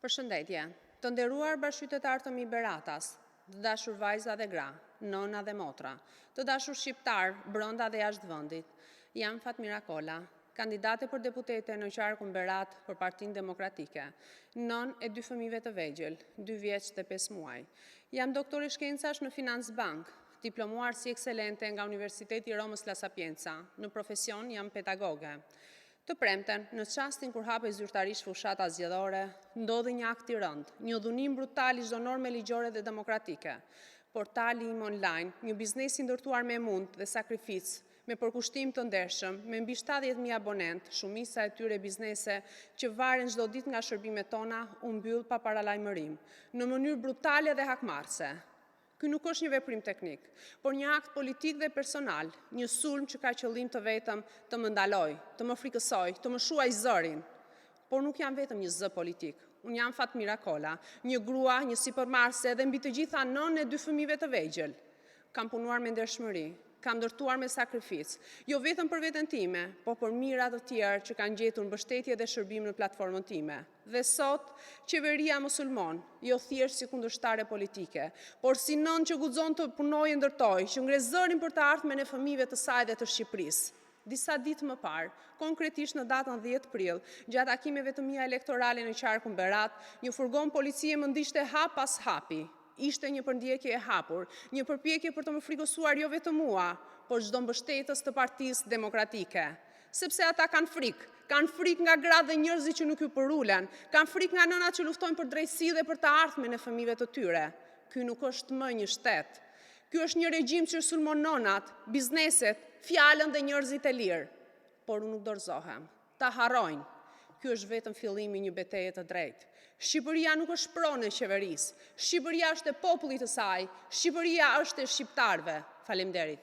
Përshëndetje, të nderuar bashkëqytetarë të mi Beratas, të dashur vajza dhe gra, nona dhe motra, të dashur shqiptar, brenda dhe jashtë vendit. Jam Fatmira Kola, kandidate për deputete në qarkun Berat për Partinë Demokratike, non e 2 fëmijëve të vegjël, 2 vjeç dhe 5 muaj. Jam doktore shkencash në Finansbank, diplomuar si ekselente nga Universiteti Romës La Sapienza, në profesion jam pedagoge. Të premten, në çastin kur hapej zyrtarisht fushata zgjedhore, ndodhi një akt i rënd, një dhunim brutal i çdo norme ligjore dhe demokratike. Portali im online, një biznes i ndërtuar me mund dhe sakrificë, me përkushtim të ndershëm, me mbi 70.000 abonent, shumica e tyre biznese që varen çdo ditë nga shërbimet tona, u mbyll pa paralajmërim, në mënyrë brutale dhe hakmarrëse. Ky nuk është një veprim teknik, por një akt politik dhe personal, një sulm që ka qëllim të vetëm të më ndaloj, të më frikësoj, të më shuaj zërin. Por nuk jam vetëm një zë politik. Unë jam Fatmira Kola, një grua, një sipërmarrëse dhe mbi të gjitha nën e 2 fëmijëve të vegjël. Kam punuar me ndershmëri, kam ndërtuar me sakrificë, jo vetëm për veten time, por për mijëra të tjerë që kanë gjetur mbështetje dhe shërbim në platformën time. Dhe sot, qeveria musulmon, jo thjesht si kundërshtare politike, por si nën që guxon të punojë e ndërtojë, që ngre zërin për të ardhmen e fëmijëve të saj dhe të Shqipërisë. Disa ditë më parë, konkretisht në datën 10 prill, gjatë takimeve të mia elektorale në qarkun Berat, një furgon policie më ndiqte hap pas hapi. Ishte një përndjekje e hapur, një përpjekje për të më frikësuar jo vetëm mua, por çdo mbështetës të Partisë Demokratike. Sepse ata kanë frikë nga gratë dhe njerëzit që nuk ju përulen, kanë frikë nga nënat që luftojnë për drejtësi dhe për të ardhmen e fëmijëve të tyre. Ky nuk është më një shtet. Ky është një regjim që sulmon nonat, bizneset, fjalën dhe njerëzit e lirë. Por unë nuk dorëzohem. Ta harrojnë. Ky është vetëm fillimi i një betejë të drejtë. Shqipëria nuk është pronë e qeverisë. Shqipëria është e popullit të saj. Shqipëria është e shqiptarëve. Faleminderit.